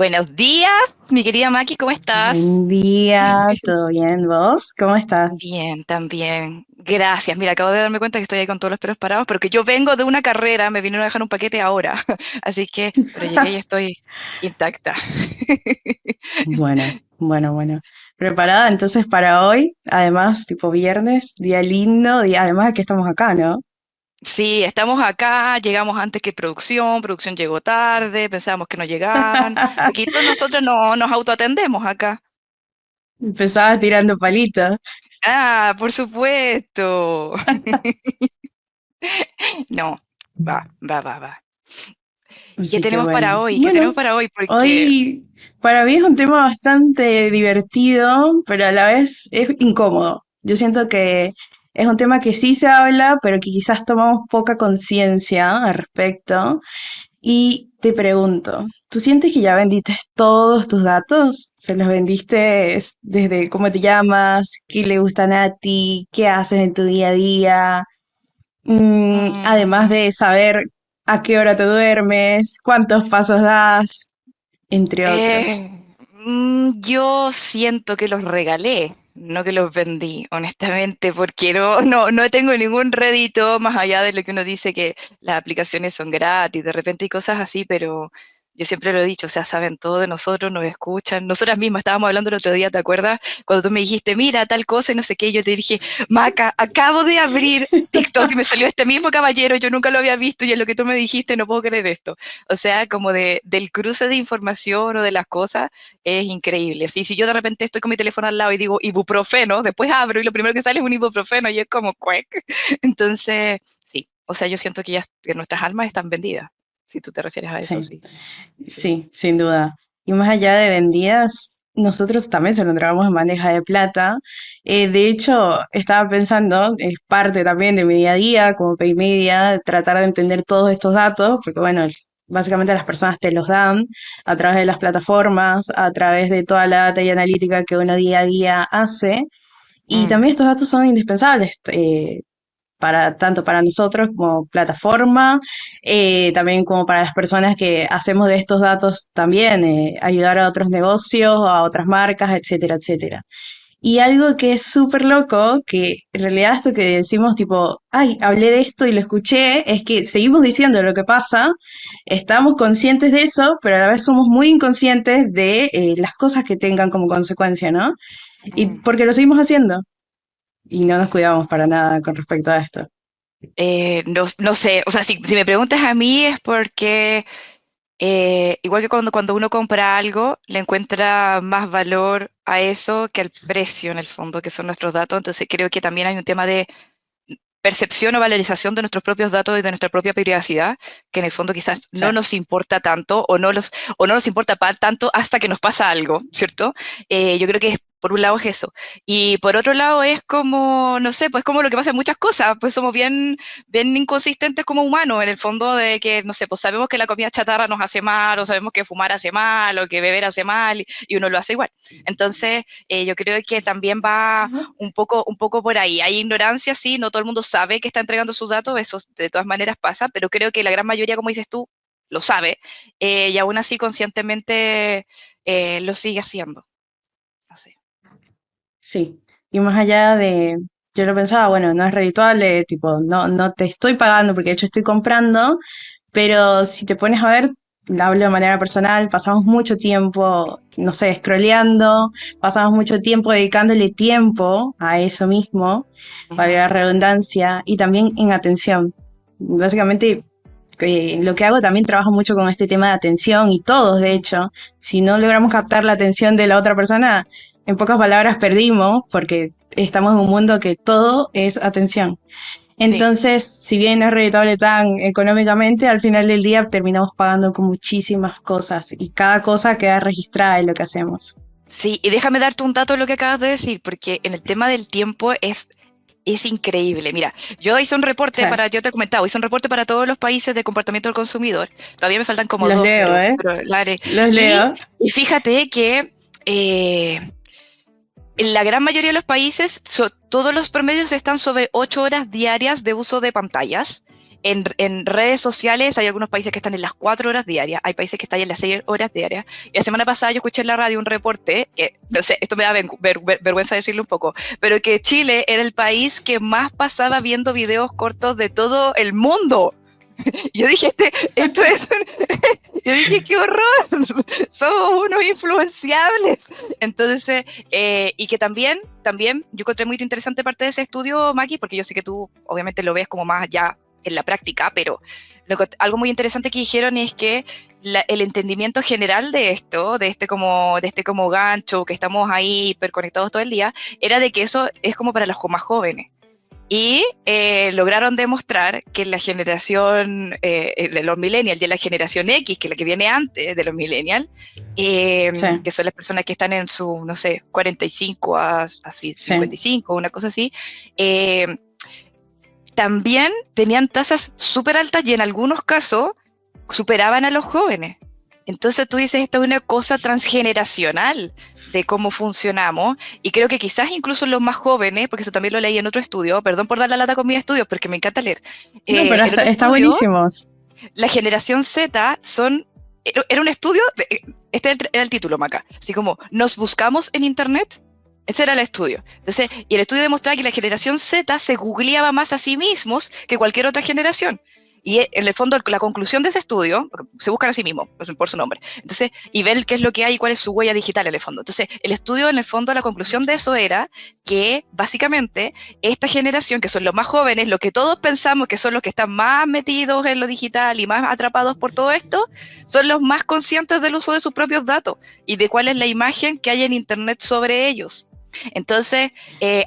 Buenos días, mi querida Maki, ¿cómo estás? Buen día, ¿todo bien? ¿Vos? ¿Cómo estás? Bien, también. Gracias. Mira, acabo de darme cuenta que estoy ahí con todos los pelos parados, pero que yo vengo de una carrera, me vinieron a dejar un paquete ahora. Así que, pero llegué y estoy intacta. Bueno. ¿Preparada entonces para hoy? Además, tipo viernes, día lindo, día, además de que estamos acá, ¿no? Sí, estamos acá, llegamos antes que producción llegó tarde, pensábamos que no llegaban, porque todos nosotros no nos autoatendemos acá. Empezabas tirando palitos. Ah, por supuesto. No, va. ¿Y qué Así que tenemos bueno. para hoy? ¿Qué tenemos Bueno, para hoy? Porque hoy para mí es un tema bastante divertido, pero a la vez es incómodo. Yo siento que es un tema que sí se habla, pero que quizás tomamos poca conciencia al respecto. Y te pregunto, ¿tú sientes que ya vendiste todos tus datos? ¿Se los vendiste desde cómo te llamas, qué le gustan a ti, qué haces en tu día a día? Además mm, de saber a qué hora te duermes, cuántos pasos das, entre otros. yo siento que los regalé, no que los vendí, honestamente, porque no tengo ningún rédito más allá de lo que uno dice que las aplicaciones son gratis, de repente hay cosas así, pero yo siempre lo he dicho, o sea, saben todo de nosotros, nos escuchan. Nosotras mismas estábamos hablando el otro día, ¿te acuerdas? Cuando tú me dijiste, mira, tal cosa y no sé qué, yo te dije, Maca, acabo de abrir TikTok y me salió este mismo caballero, yo nunca lo había visto y en lo que tú me dijiste, no puedo creer esto. O sea, como del cruce de información o de las cosas es increíble. Así, si yo de repente estoy con mi teléfono al lado y digo ibuprofeno, después abro y lo primero que sale es un ibuprofeno y es como cuec. Entonces, sí, o sea, yo siento que ya que nuestras almas están vendidas, si tú te refieres a eso, Sí, sí. Sí. sí, sin duda. Y más allá de vendidas, nosotros también se lo entregamos en bandeja de plata. De hecho, estaba pensando, es parte también de mi día a día como pay media, tratar de entender todos estos datos, porque bueno, básicamente las personas te los dan a través de las plataformas, a través de toda la data y analítica que uno día a día hace. Y Mm. también estos datos son indispensables, para, tanto para nosotros como plataforma, también como para las personas que hacemos de estos datos también, ayudar a otros negocios, a otras marcas, etcétera, etcétera. Y algo que es súper loco, que en realidad esto que decimos tipo, ay, hablé de esto y lo escuché, es que seguimos diciendo lo que pasa, estamos conscientes de eso, pero a la vez somos muy inconscientes de las cosas que tengan como consecuencia, ¿no? Y Mm. porque lo seguimos haciendo y no nos cuidamos para nada con respecto a esto. No sé, o sea, si me preguntas a mí es porque igual que cuando uno compra algo, le encuentra más valor a eso que al precio en el fondo, que son nuestros datos. Entonces creo que también hay un tema de percepción o valorización de nuestros propios datos y de nuestra propia privacidad, que en el fondo quizás Sí. no nos importa tanto o no nos importa tanto hasta que nos pasa algo, ¿cierto? Yo creo que por un lado es eso. Y por otro lado es como, no sé, pues como lo que pasa en muchas cosas, pues somos bien inconsistentes como humanos, en el fondo de que, no sé, pues sabemos que la comida chatarra nos hace mal, o sabemos que fumar hace mal, o que beber hace mal, y uno lo hace igual. Entonces, yo creo que también va un poco por ahí. Hay ignorancia, sí, no todo el mundo sabe que está entregando sus datos, eso de todas maneras pasa, pero creo que la gran mayoría, como dices tú, lo sabe, y aún así conscientemente lo sigue haciendo. No sé. Sí, y más allá de, yo lo pensaba, bueno, no es redituable, tipo, no te estoy pagando porque de hecho estoy comprando, pero si te pones a ver, lo hablo de manera personal, pasamos mucho tiempo, no sé, scrolleando, pasamos mucho tiempo dedicándole tiempo a eso mismo, para Ujú. la redundancia, y también en atención. Básicamente, lo que hago también trabajo mucho con este tema de atención y todos, de hecho, si no logramos captar la atención de la otra persona, en pocas palabras perdimos porque estamos en un mundo que todo es atención. Sí. Entonces, si bien no es rentable tan económicamente, al final del día terminamos pagando con muchísimas cosas y cada cosa queda registrada en lo que hacemos. Sí, y déjame darte un dato de lo que acabas de decir, porque en el tema del tiempo es increíble. Mira, yo hice un reporte Sí, para, yo te he comentado, hice un reporte para todos los países de comportamiento del consumidor. Todavía me faltan como los dos, leo, ¿eh? pero la haré. Los Y, leo. y fíjate que en la gran mayoría de los países, todos los promedios están sobre 8 horas diarias de uso de pantallas. en redes sociales hay algunos países que están en las 4 horas diarias, hay países que están en las 6 horas diarias. Y la semana pasada yo escuché en la radio un reporte, que no sé, esto me da vergüenza decirlo un poco, pero que Chile era el país que más pasaba viendo videos cortos de todo el mundo. Yo dije, esto es yo dije, qué horror, somos unos influenciables. Entonces, y que también, yo encontré muy interesante parte de ese estudio, Maki, porque yo sé que tú obviamente lo ves como más ya en la práctica, pero algo muy interesante que dijeron es que el entendimiento general de esto, de este como gancho, que estamos ahí hiperconectados todo el día, era de que eso es como para los más jóvenes. Y lograron demostrar que la generación de los millennials y la generación X, que es la que viene antes de los millennials, Sí. que son las personas que están en su, no sé, 45 a así, Sí. 55, una cosa así, también tenían tasas súper altas y en algunos casos superaban a los jóvenes. Entonces tú dices, esto es una cosa transgeneracional de cómo funcionamos, y creo que quizás incluso los más jóvenes, porque eso también lo leí en otro estudio, perdón por dar la lata con mis estudios, porque me encanta leer, No, pero en otro está estudio, buenísimo. la generación Z era un estudio, este era el título, Maca, así como, ¿nos buscamos en Internet? Ese era el estudio. Entonces, y el estudio demostraba que la generación Z se googleaba más a sí mismos que cualquier otra generación. Y en el fondo, la conclusión de ese estudio, se buscan a sí mismos, por su nombre. Entonces, y ver qué es lo que hay y cuál es su huella digital en el fondo. Entonces, el estudio, en el fondo, la conclusión de eso era que, básicamente, esta generación, que son los más jóvenes, lo que todos pensamos que son los que están más metidos en lo digital y más atrapados por todo esto, son los más conscientes del uso de sus propios datos y de cuál es la imagen que hay en Internet sobre ellos. Entonces,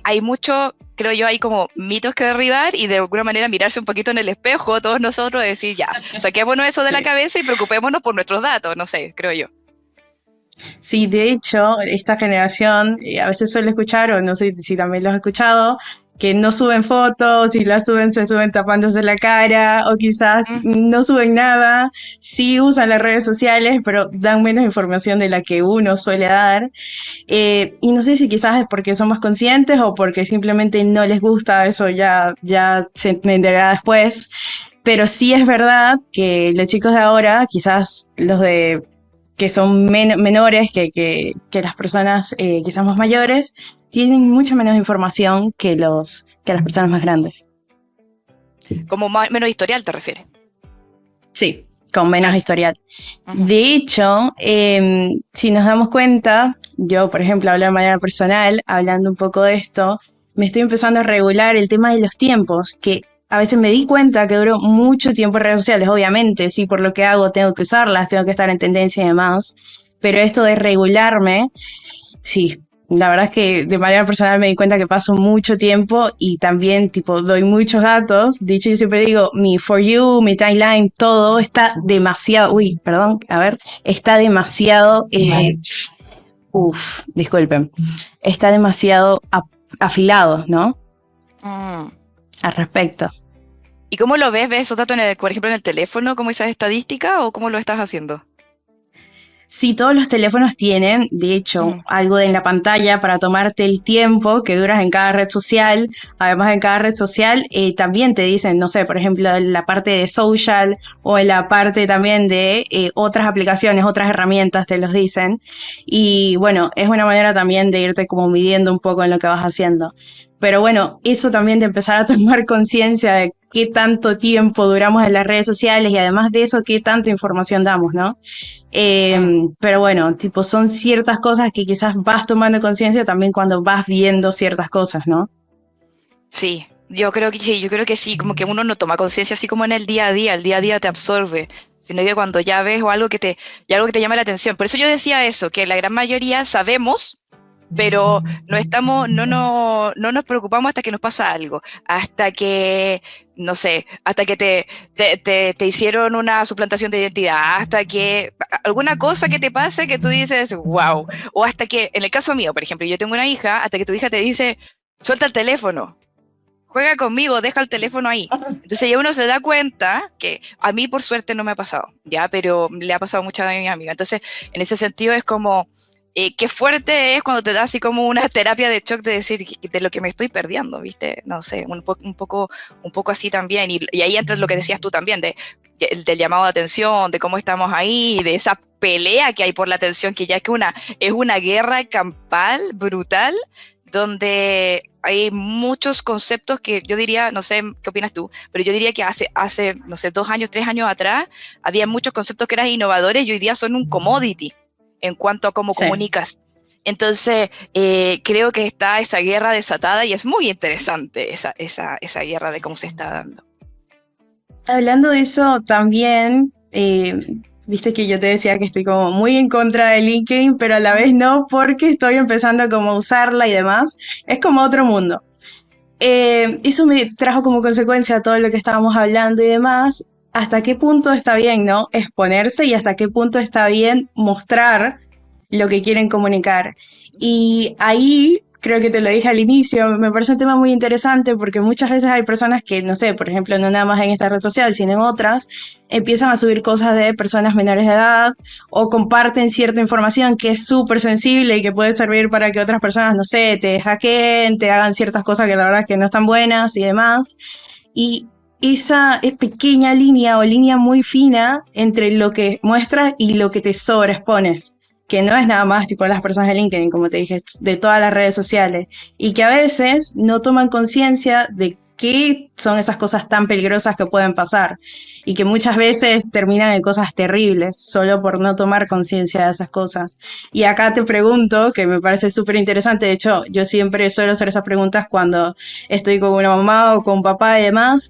hay mucho, creo yo, hay como mitos que derribar y de alguna manera mirarse un poquito en el espejo, todos nosotros, y decir, ya, saquémonos eso de la Sí. cabeza y preocupémonos por nuestros datos, no sé, creo yo. Sí, de hecho, esta generación a veces suele escuchar, o no sé si también lo has escuchado, que no suben fotos, y las suben, se suben tapándose la cara, o quizás Mm. no suben nada, sí usan las redes sociales, pero dan menos información de la que uno suele dar. Y no sé si quizás es porque son más conscientes o porque simplemente no les gusta, eso ya se entenderá después. Pero sí es verdad que los chicos de ahora, quizás los de que son menores que las personas quizás más mayores, tienen mucha menos información que las personas más grandes. Como menos historial, ¿te refieres? Sí, con menos Claro. historial. Ujú. De hecho, si nos damos cuenta, yo, por ejemplo, hablo de manera personal, hablando un poco de esto, me estoy empezando a regular el tema de los tiempos, que a veces me di cuenta que duro mucho tiempo en redes sociales, obviamente, sí, por lo que hago tengo que usarlas, tengo que estar en tendencia y demás, pero esto de regularme, sí, la verdad es que de manera personal me di cuenta que paso mucho tiempo y también tipo doy muchos datos. De hecho, yo siempre digo, mi For You, mi timeline, todo está demasiado, uy, perdón, a ver, está demasiado, disculpen, está demasiado afilado, ¿no? Mm. Al respecto. ¿Y cómo lo ves? ¿Ves esos datos, por ejemplo, en el teléfono, como esas estadísticas, o cómo lo estás haciendo? Sí, todos los teléfonos tienen, de hecho, Mm. algo en la pantalla para tomarte el tiempo que duras en cada red social. Además, en cada red social también te dicen, no sé, por ejemplo, en la parte de social o en la parte también de otras aplicaciones, otras herramientas te los dicen. Y bueno, es una manera también de irte como midiendo un poco en lo que vas haciendo. Pero bueno, eso también de empezar a tomar conciencia de qué tanto tiempo duramos en las redes sociales y además de eso, qué tanta información damos, ¿no? Mm. Pero bueno, tipo, son ciertas cosas que quizás vas tomando conciencia también cuando vas viendo ciertas cosas, ¿no? Sí, yo creo que sí, como que uno no toma conciencia así como en el día a día te absorbe, sino que cuando ya ves o y algo que te llama la atención. Por eso yo decía eso, que la gran mayoría sabemos, pero no nos preocupamos hasta que nos pasa algo, hasta que, no sé, hasta que te hicieron una suplantación de identidad, hasta que alguna cosa que te pase que tú dices, wow, o hasta que, en el caso mío, por ejemplo, yo tengo una hija, hasta que tu hija te dice, suelta el teléfono, juega conmigo, deja el teléfono ahí. Entonces ya uno se da cuenta que a mí por suerte no me ha pasado, ya, pero le ha pasado mucho a mi amiga. Entonces, en ese sentido es como, qué fuerte es cuando te da así como una terapia de shock de decir de lo que me estoy perdiendo, ¿viste? No sé, un poco así también. Y ahí entra lo que decías tú también, del llamado de atención, de cómo estamos ahí, de esa pelea que hay por la atención, que ya es una guerra campal brutal, donde hay muchos conceptos que yo diría, no sé qué opinas tú, pero yo diría que hace no sé, 2 años, 3 años atrás, había muchos conceptos que eran innovadores y hoy día son un commodity en cuanto a cómo Sí. comunicas. Entonces, creo que está esa guerra desatada y es muy interesante esa guerra de cómo se está dando. Hablando de eso también, viste que yo te decía que estoy como muy en contra de LinkedIn, pero a la vez no, porque estoy empezando como a usarla y demás. Es como otro mundo. Eso me trajo como consecuencia todo lo que estábamos hablando y demás. ¿Hasta qué punto está bien, no? Exponerse y hasta qué punto está bien mostrar lo que quieren comunicar. Y ahí, creo que te lo dije al inicio, me parece un tema muy interesante porque muchas veces hay personas que, no sé, por ejemplo, no nada más en esta red social, sino en otras, empiezan a subir cosas de personas menores de edad o comparten cierta información que es súper sensible y que puede servir para que otras personas, no sé, te hackeen, te hagan ciertas cosas que la verdad es que no están buenas y demás. Y esa pequeña línea o línea muy fina entre lo que muestras y lo que te sobreexpones, que no es nada más tipo las personas de LinkedIn, como te dije, de todas las redes sociales, y que a veces no toman conciencia de qué son esas cosas tan peligrosas que pueden pasar, y que muchas veces terminan en cosas terribles, solo por no tomar conciencia de esas cosas. Y acá te pregunto, que me parece súper interesante, de hecho, yo siempre suelo hacer esas preguntas cuando estoy con una mamá o con un papá y demás,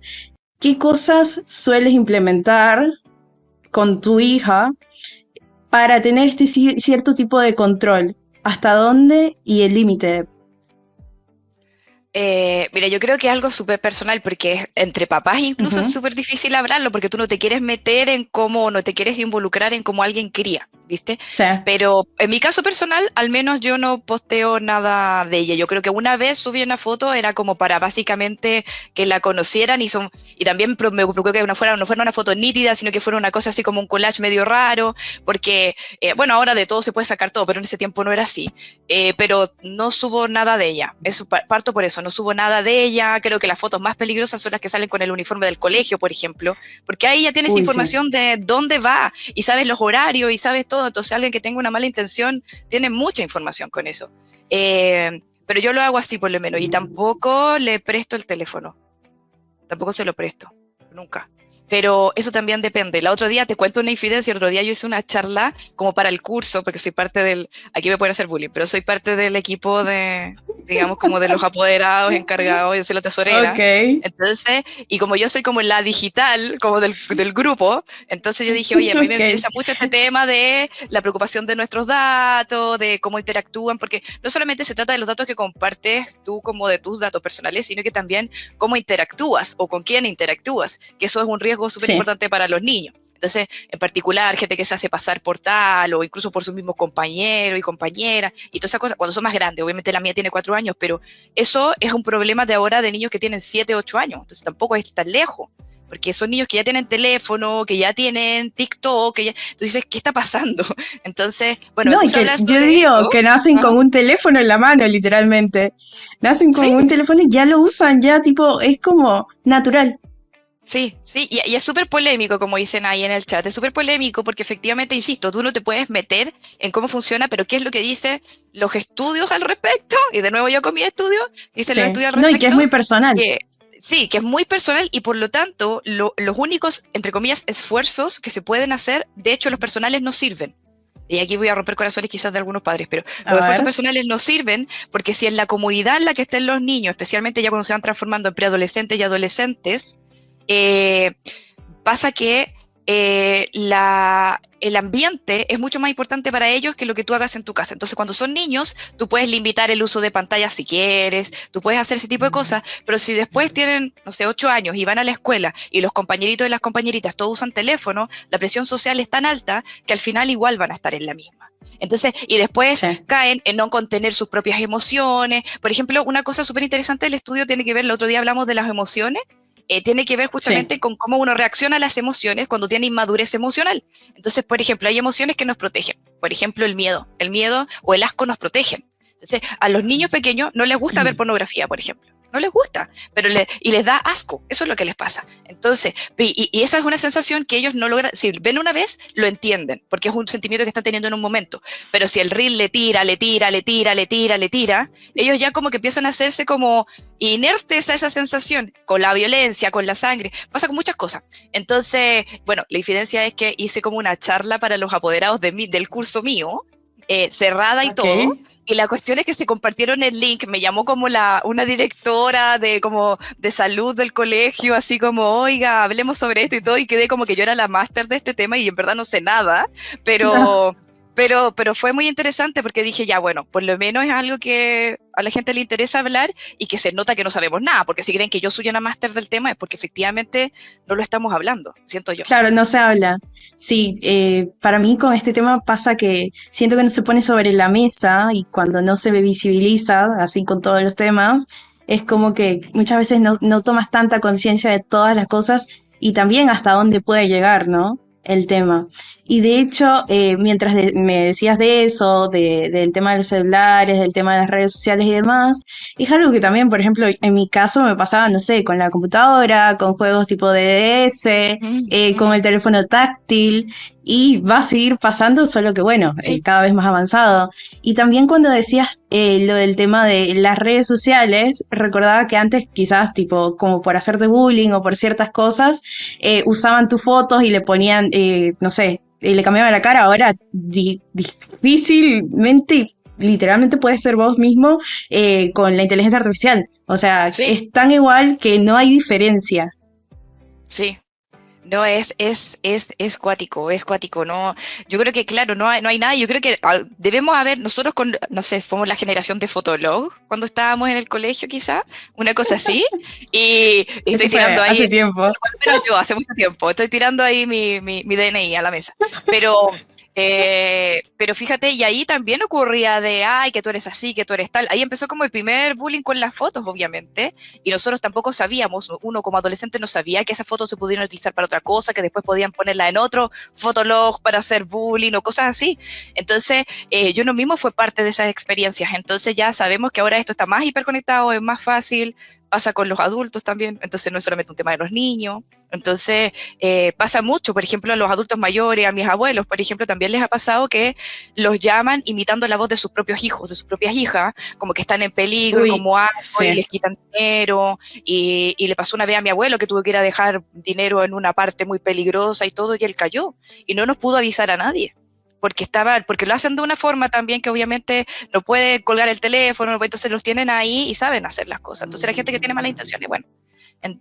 ¿qué cosas sueles implementar con tu hija para tener este cierto tipo de control? ¿Hasta dónde y el límite? Mira, yo creo que es algo súper personal porque entre papás incluso es Ujú. súper difícil hablarlo porque tú no te quieres meter en cómo, no te quieres involucrar en cómo alguien cría, ¿viste? Sí, Pero en mi caso personal, al menos yo no posteo nada de ella. Yo creo que una vez subí una foto, era como para básicamente que la conocieran y también me preocupé que no fuera una foto nítida, sino que fuera una cosa así como un collage medio raro, porque, bueno, ahora de todo se puede sacar todo, pero en ese tiempo no era así. Pero no subo nada de ella. Eso parto por eso, no subo nada de ella. Creo que las fotos más peligrosas son las que salen con el uniforme del colegio, por ejemplo, porque ahí ya tienes uy, sí. información de dónde va y sabes los horarios y sabes todo. Entonces, alguien que tenga una mala intención tiene mucha información con eso. Pero yo lo hago así por lo menos y tampoco le presto el teléfono. Tampoco se lo presto, nunca. Pero eso también depende. El otro día te cuento una infidencia, el otro día yo hice una charla como para el curso, porque soy parte aquí me pueden hacer bullying, pero soy parte del equipo digamos, como de los apoderados encargados, yo soy la Ok. tesorera. Entonces, y como yo soy como la digital, como del grupo, entonces yo dije, oye, a mí me Ok. interesa mucho este tema de la preocupación de nuestros datos, de cómo interactúan, porque no solamente se trata de los datos que compartes tú como de tus datos personales, sino que también cómo interactúas o con quién interactúas, que eso es un riesgo súper Sí. importante para los niños. Entonces, en particular, gente que se hace pasar por tal o incluso por sus mismos compañeros y compañeras y todas esas cosas, cuando son más grandes, obviamente la mía tiene 4 años, pero eso es un problema de ahora de niños que tienen 7, 8 años, entonces tampoco es tan lejos, porque son niños que ya tienen teléfono, que ya tienen TikTok, que ya, tú dices, ¿qué está pasando? Entonces, bueno, me No, y puse a que hablar yo sobre digo eso. que nacen Ajá. con un teléfono en la mano, literalmente. Nacen Sí, con un teléfono y ya lo usan, ya tipo, es como natural. sí, sí, y es súper polémico, como dicen ahí en el chat, es súper polémico porque efectivamente, insisto, tú no te puedes meter en cómo funciona, pero ¿qué es lo que dicen los estudios al respecto? Y de nuevo yo con mi estudio, dicen los Sí. estudios al No, y que es respecto, muy personal. que sí, que es muy personal y por lo tanto los únicos, entre comillas, esfuerzos que se pueden hacer, de hecho los personales no sirven. Y aquí voy a romper corazones quizás de algunos padres, pero A los esfuerzos ver. personales no sirven porque si en la comunidad en la que estén los niños, especialmente ya cuando se van transformando en preadolescentes y adolescentes, eh, pasa que el ambiente es mucho más importante para ellos que lo que tú hagas en tu casa. Entonces, cuando son niños, tú puedes limitar el uso de pantallas si quieres, tú puedes hacer ese tipo de cosas, pero si después tienen, no sé, 8 años y van a la escuela y los compañeritos y las compañeritas todos usan teléfono, la presión social es tan alta que al final igual van a estar en la misma. Entonces, y después Sí. caen en no contener sus propias emociones. Por ejemplo, una cosa súper interesante del estudio tiene que ver, el otro día hablamos de las emociones, tiene que ver Sí. justamente con cómo uno reacciona a las emociones cuando tiene inmadurez emocional. Entonces, por ejemplo, hay emociones que nos protegen. Por ejemplo, el miedo o el asco nos protegen. Entonces, a los niños pequeños no les gusta ver pornografía, por ejemplo. No les gusta, y les da asco, eso es lo que les pasa. Entonces, y esa es una sensación que ellos no logran, si ven una vez, lo entienden, porque es un sentimiento que están teniendo en un momento, pero si el reel le tira, ellos ya como que empiezan a hacerse como inertes a esa sensación, con la violencia, con la sangre, pasa con muchas cosas. Entonces, bueno, la diferencia es que hice como una charla para los apoderados del curso mío, cerrada y Ok. todo, y la cuestión es que se compartieron el link, me llamó como una directora de salud del colegio, así como, oiga, hablemos sobre esto y todo, y quedé como que yo era la máster de este tema y en verdad no sé nada, pero, pero fue muy interesante porque dije, ya bueno, por lo menos es algo que a la gente le interesa hablar y que se nota que no sabemos nada, porque si creen que yo soy una máster del tema es porque efectivamente no lo estamos hablando, siento yo. Claro, no se habla. Sí, para mí con este tema pasa que siento que no se pone sobre la mesa y cuando no se visibiliza, así con todos los temas, es como que muchas veces no tomas tanta conciencia de todas las cosas y también hasta dónde puede llegar, ¿no? El tema. Y de hecho, mientras me decías de eso, del tema de los celulares, del tema de las redes sociales y demás, es algo que también, por ejemplo, en mi caso me pasaba, no sé, con la computadora, con juegos tipo DDS, con el teléfono táctil, y va a seguir pasando, solo que bueno, Sí, cada vez más avanzado. Y también cuando decías lo del tema de las redes sociales, recordaba que antes quizás tipo como por hacerte bullying o por ciertas cosas, usaban tus fotos y le ponían, no sé, le cambiaban la cara. Ahora difícilmente literalmente puedes ser vos mismo con la inteligencia artificial. O sea, sí, es tan igual que no hay diferencia. sí. No, es cuático, no, yo creo que claro, no hay nada, yo creo que debemos haber, nosotros no sé, fuimos la generación de Fotolog, cuando estábamos en el colegio quizá, una cosa así, y Eso estoy fue tirando hace ahí, tiempo. pero yo hace mucho tiempo, estoy tirando ahí mi DNI a la mesa, pero fíjate, y ahí también ocurría de, ay, que tú eres así, que tú eres tal, ahí empezó como el primer bullying con las fotos, obviamente, y nosotros tampoco sabíamos, uno como adolescente no sabía que esas fotos se pudieran utilizar para otra cosa, que después podían ponerla en otro fotolog para hacer bullying o cosas así. Entonces, yo no mismo fue parte de esas experiencias, entonces ya sabemos que ahora esto está más hiperconectado, es más fácil, pasa con los adultos también, entonces no es solamente un tema de los niños, entonces pasa mucho, por ejemplo, a los adultos mayores, a mis abuelos, por ejemplo, también les ha pasado que los llaman imitando la voz de sus propios hijos, de sus propias hijas, como que están en peligro, Uy, como algo, y sí. les quitan dinero, y le pasó una vez a mi abuelo que tuvo que ir a dejar dinero en una parte muy peligrosa y todo, y él cayó, y no nos pudo avisar a nadie. Porque lo hacen de una forma también que obviamente no puede colgar el teléfono, entonces los tienen ahí y saben hacer las cosas. Entonces la gente que tiene malas intenciones, bueno,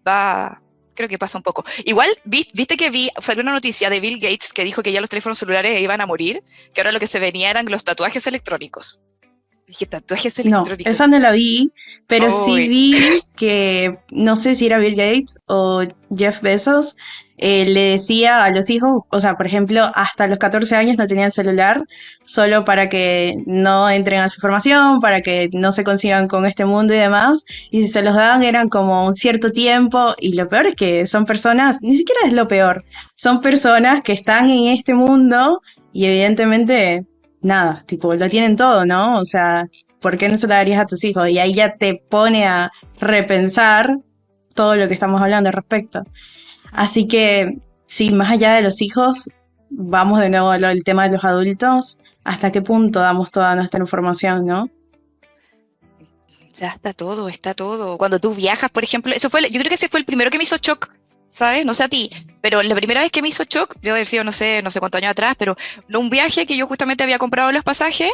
va, creo que pasa un poco. Igual, viste que salió una noticia de Bill Gates que dijo que ya los teléfonos celulares iban a morir, que ahora lo que se venía eran los tatuajes electrónicos. Dije, tatuajes No, electrónicos. esa no la vi, pero sí Uy, vi que, no sé si era Bill Gates o Jeff Bezos, le decía a los hijos, o sea, por ejemplo, hasta los 14 años no tenían celular, solo para que no entren a su formación, para que no se consigan con este mundo y demás, y si se los daban eran como un cierto tiempo, y lo peor es que son personas, ni siquiera es lo peor, son personas que están en este mundo y evidentemente nada, tipo, lo tienen todo, ¿no? O sea, ¿por qué no se lo darías a tus hijos? Y ahí ya te pone a repensar todo lo que estamos hablando al respecto. Así que, sí, más allá de los hijos, vamos de nuevo al tema de los adultos. ¿Hasta qué punto damos toda nuestra información, no? ya está todo, está todo. Cuando tú viajas, por ejemplo, yo creo que ese fue el primero que me hizo shock, ¿sabes? No sé a ti, pero la primera vez que me hizo shock, debe haber sido, no sé cuántos años atrás, pero un viaje que yo justamente había comprado los pasajes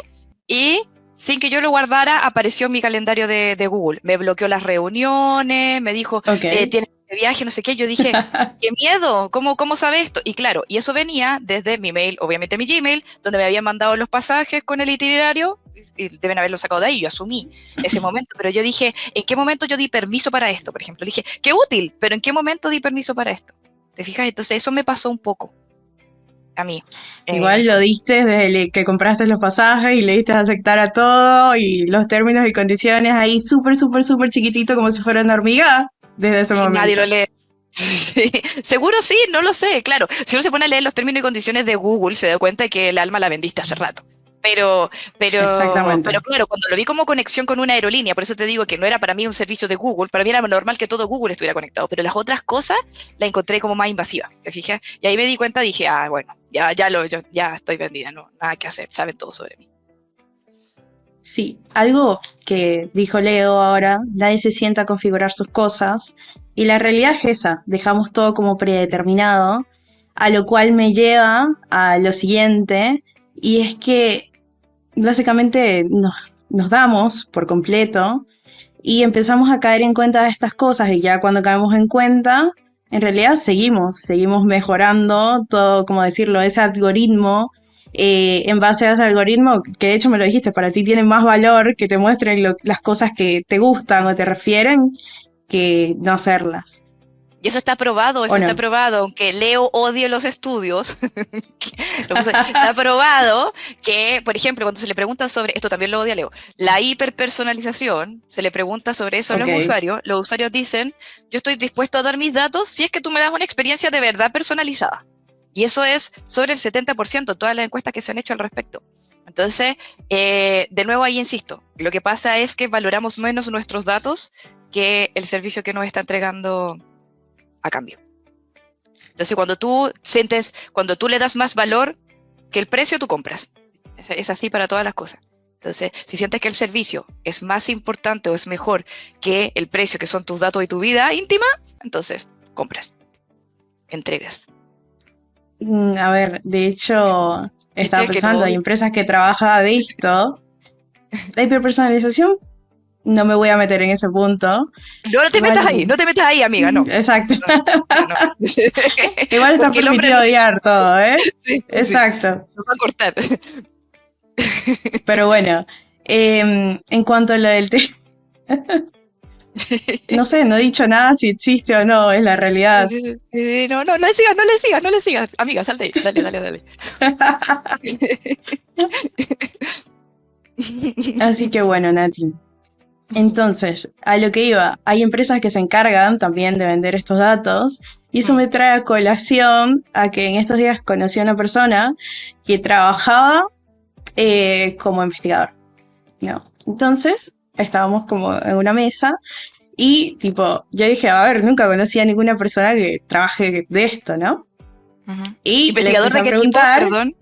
y sin que yo lo guardara, apareció en mi calendario de Google. Me bloqueó las reuniones, me dijo, Ok. tienes este viaje, no sé qué. Yo dije, qué miedo, ¿cómo sabe esto? Y claro, y eso venía desde mi mail, obviamente mi Gmail, donde me habían mandado los pasajes con el itinerario, y deben haberlo sacado de ahí, yo asumí ese momento, pero yo dije, ¿en qué momento yo di permiso para esto? Por ejemplo, dije, qué útil, pero ¿en qué momento di permiso para esto? ¿Te fijas? Entonces eso me pasó un poco a mí. Igual lo diste desde que compraste los pasajes y le diste a aceptar a todo y los términos y condiciones ahí súper, súper, súper chiquitito como si fuera una hormiga desde ese Si nadie momento. lo lee. Sí, seguro sí, no lo sé, claro. Si uno se pone a leer los términos y condiciones de Google, se da cuenta que el alma la vendiste hace rato. Pero, pero Exactamente. claro, cuando lo vi como conexión con una aerolínea, por eso te digo que no era para mí un servicio de Google, para mí era normal que todo Google estuviera conectado, pero las otras cosas la encontré como más invasiva, ¿te fijas? Y ahí me di cuenta, dije, ah, bueno, ya estoy vendida, no, nada que hacer, saben todo sobre mí. Sí, algo que dijo Leo ahora, nadie se sienta a configurar sus cosas y la realidad es esa, dejamos todo como predeterminado, a lo cual me lleva a lo siguiente y es que básicamente nos damos por completo y empezamos a caer en cuenta de estas cosas y ya cuando caemos en cuenta, en realidad seguimos mejorando todo, como decirlo, ese algoritmo. En base a ese algoritmo, que de hecho me lo dijiste, para ti tiene más valor que te muestren las cosas que te gustan o te refieren que no hacerlas, Y eso ¿o está no? probado, aunque Leo odie los estudios, está probado que, por ejemplo, cuando se le pregunta sobre, esto también lo odia Leo, la hiperpersonalización, se le pregunta sobre eso a Ok. los usuarios dicen, yo estoy dispuesto a dar mis datos si es que tú me das una experiencia de verdad personalizada. Y eso es sobre el 70% de todas las encuestas que se han hecho al respecto. Entonces, de nuevo ahí insisto, lo que pasa es que valoramos menos nuestros datos que el servicio que nos está entregando a cambio. Entonces, cuando tú le das más valor que el precio, tú compras. Es así para todas las cosas. Entonces, si sientes que el servicio es más importante o es mejor que el precio, que son tus datos y tu vida íntima, entonces compras, entregas. A ver, de hecho, estaba ¿Viste? Que no pensando, hay odio. empresas que trabajan de esto. La hiperpersonalización, no me voy a meter en ese punto. No te metas ahí, Igual, no te metas ahí, amiga, no. exacto. No, no. Igual está Porque el hombre permitido no se... odiar todo, ¿eh? Sí, sí, sí. Exacto. Nos va a cortar. Pero bueno, en cuanto a lo del no sé, no he dicho nada si existe o no, es la realidad. Sí, sí, sí. No, no, no le sigas, no le sigas, no le sigas. Amiga, sal de ahí. Dale, dale, dale. Así que bueno, Nati. Entonces, a lo que iba, hay empresas que se encargan también de vender estos datos y eso me trae a colación a que en estos días conocí a una persona que trabajaba como investigador, ¿no? Entonces, estábamos como en una mesa y tipo, yo dije, a ver, nunca conocí a ninguna persona que trabaje de esto, ¿no? Ujú. Y le ¿Investigador empecé de a qué tipo? preguntar, Perdón.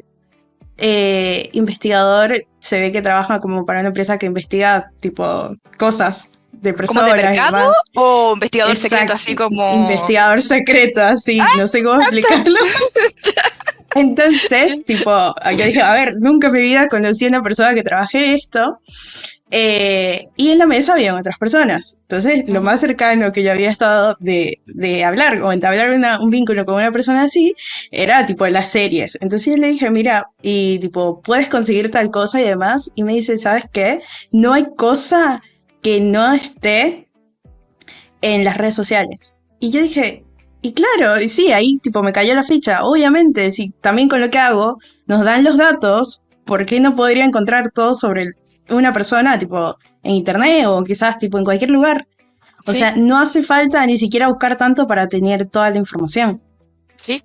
investigador, se ve que trabaja como para una empresa que investiga tipo cosas de ¿Como de personas y mercado demás. o investigador secreto, Exacto, así como... investigador secreto, así, no sé cómo ¡Anda! explicarlo. Entonces, tipo, yo dije, a ver, nunca en mi vida conocí a una persona que trabaje esto. Y en la mesa había otras personas. Entonces, lo Ujú. más cercano que yo había estado de hablar o entablar un vínculo con una persona así era tipo las series. Entonces yo le dije, mira, y tipo, puedes conseguir tal cosa y demás. Y me dice, ¿sabes qué? No hay cosa que no esté en las redes sociales. Y yo dije, y claro, y sí, ahí tipo me cayó la ficha. Obviamente, si también con lo que hago nos dan los datos, ¿por qué no podría encontrar todo sobre una persona tipo en internet o quizás tipo en cualquier lugar? O Sí, sea, no hace falta ni siquiera buscar tanto para tener toda la información. sí,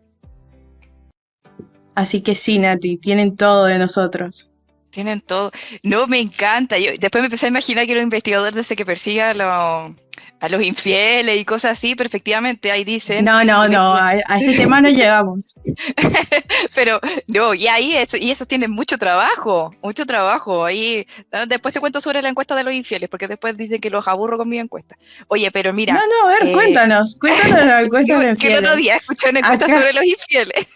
Así que sí, Nati, tienen todo de nosotros. tienen todo. No, me encanta. Yo después me empecé a imaginar que era un investigador de ese que persiga a los infieles y cosas así, pero efectivamente ahí dicen, No, no, no, investiga. a ese tema no llegamos. Pero no, y ahí y esos tienen mucho trabajo, mucho trabajo. Ahí después te cuento sobre la encuesta de los infieles, porque después dicen que los aburro con mi encuesta. Oye, pero No, mira, no, a ver, eh, cuéntanos la encuesta no, de los que el otro infieles. día escuché una encuesta Acá, sobre los infieles.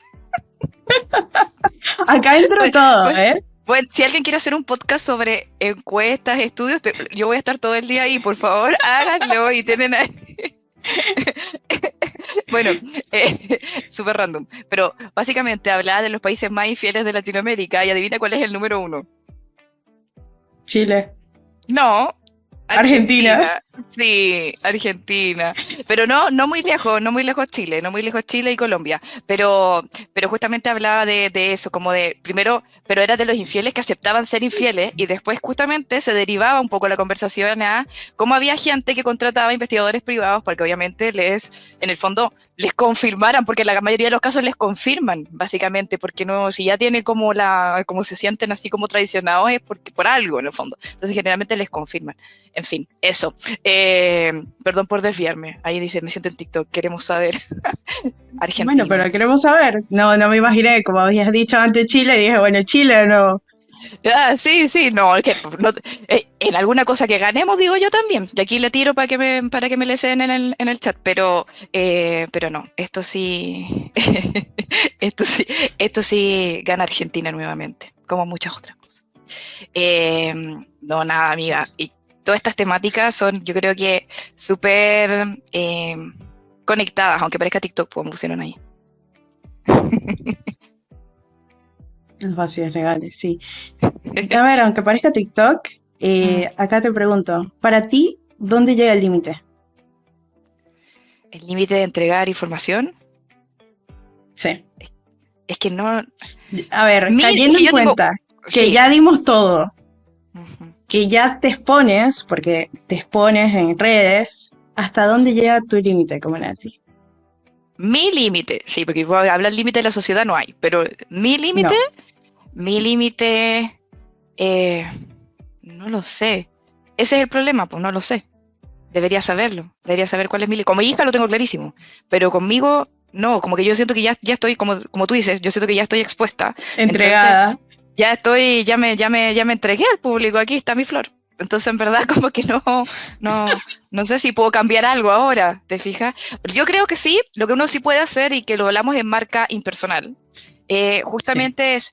acá entró Bueno, todo, bueno, ¿eh? bueno, si alguien quiere hacer un podcast sobre encuestas, estudios, yo voy a estar todo el día ahí, por favor, háganlo y tienen ahí. Bueno, súper random, pero básicamente hablaba de los países más infieles de Latinoamérica y adivina cuál es el número uno. Chile, No, Argentina. Argentina. Sí, Argentina. Pero no muy lejos, no muy lejos Chile, no muy lejos Chile y Colombia. Pero justamente hablaba de eso, como de, primero, pero era de los infieles que aceptaban ser infieles y después justamente se derivaba un poco la conversación a cómo había gente que contrataba investigadores privados porque obviamente en el fondo, les confirmaran, porque la mayoría de los casos les confirman, básicamente, porque no, si ya tienen como se sienten así como traicionados es porque por algo en el fondo. Entonces generalmente les confirman. En fin, eso. Perdón por desviarme. Ahí dice, me siento en TikTok, queremos saber. Bueno, Argentina. pero queremos saber. No, no me imaginé, como habías dicho antes Chile, y dije, bueno, Chile no. Ah, sí, sí, no, es que en alguna cosa que ganemos, digo yo también. Y aquí le tiro para que me le den en el chat, pero no, esto sí, esto sí, esto sí gana Argentina nuevamente, como muchas otras cosas. Eh, no, nada, amiga. Y todas estas temáticas son, yo creo que súper conectadas, aunque parezca TikTok, como pusieron ahí. Los vacíos legales, sí. A ver, aunque parezca TikTok, Mm, acá te pregunto, para ti, ¿dónde llega el límite? el límite de entregar información Sí. es que no. A ver, Es cayendo que en yo tengo. cuenta que Sí. ya dimos todo, Ujú. que ya te expones, porque te expones en redes, ¿hasta dónde llega tu límite, como Nati? Mi límite, sí, porque hablar límite de la sociedad no hay, pero No. mi límite, eh, no lo sé. Ese es el problema, pues no lo sé. Debería saberlo, debería saber cuál es mi límite. Como hija lo tengo clarísimo, pero conmigo no, como que yo siento que ya estoy, como tú dices, yo siento que ya estoy expuesta, entonces Entregada. ya estoy, ya me entregué al público, aquí está mi flor. Entonces, en verdad, como que no, no sé si puedo cambiar algo ahora, ¿te fijas? Yo creo que sí, lo que uno sí puede hacer y que lo hablamos en marca impersonal, Sí. justamente es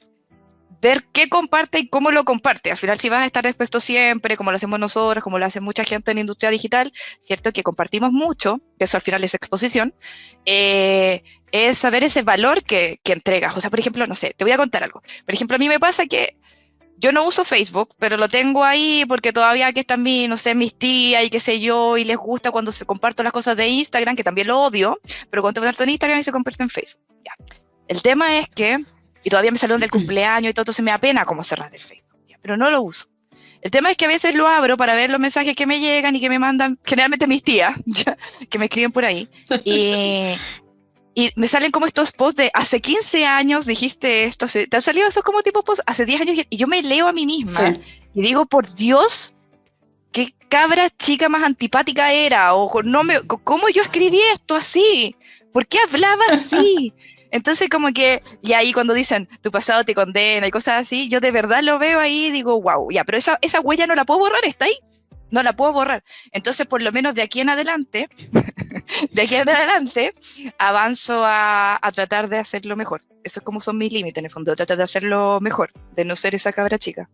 ver qué comparte y cómo lo comparte. Al final, si vas a estar expuesto siempre, como lo hacemos nosotros, como lo hace mucha gente en la industria digital, ¿cierto? Que compartimos mucho, que eso al final es exposición, es saber ese valor que entregas. O sea, por ejemplo, no sé, te voy a contar algo. Por ejemplo, a mí me pasa que yo no uso Facebook, pero lo tengo ahí porque todavía aquí están mis, no sé, mis tías y qué sé yo, y les gusta cuando se comparto las cosas de Instagram, que también lo odio, pero cuando comparto en Instagram y se comparte en Facebook. Ya. El tema es que, y todavía me salieron del cumpleaños y todo, entonces me da pena como cerrar el Facebook, ya, pero no lo uso. El tema es que a veces lo abro para ver los mensajes que me llegan y que me mandan, generalmente mis tías, ya, que me escriben por ahí, y, y me salen como estos posts de hace 15 años dijiste esto, te han salido esos como tipo posts, hace 10 años, y yo me leo a mí misma Sí. y digo, por Dios, qué cabra chica más antipática era, o no me, cómo yo escribí esto así, ¿por qué hablaba así? Entonces como que, y ahí cuando dicen, tu pasado te condena y cosas así, yo de verdad lo veo ahí y digo, wow, ya, pero esa huella no la puedo borrar, está ahí, no la puedo borrar. Entonces, por lo menos de aquí en adelante, avanzo a tratar de hacerlo mejor. Eso es como son mis límites, en el fondo, tratar de hacerlo mejor, de no ser esa cabra chica.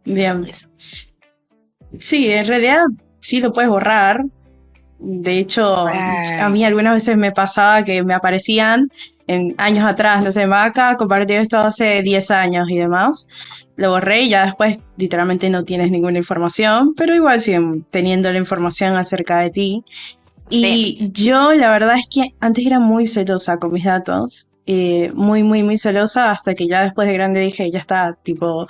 Bien. Eso. Sí, en realidad sí lo puedes borrar. De hecho, a Ay, mí algunas veces me pasaba que me aparecían en años atrás, no sé, Maca compartió esto hace 10 años y demás. Lo borré y ya después literalmente no tienes ninguna información, pero igual siguen teniendo la información acerca de ti. sí, Y yo la verdad es que antes era muy celosa con mis datos, muy, muy, muy celosa, hasta que ya después de grande dije, ya está, tipo,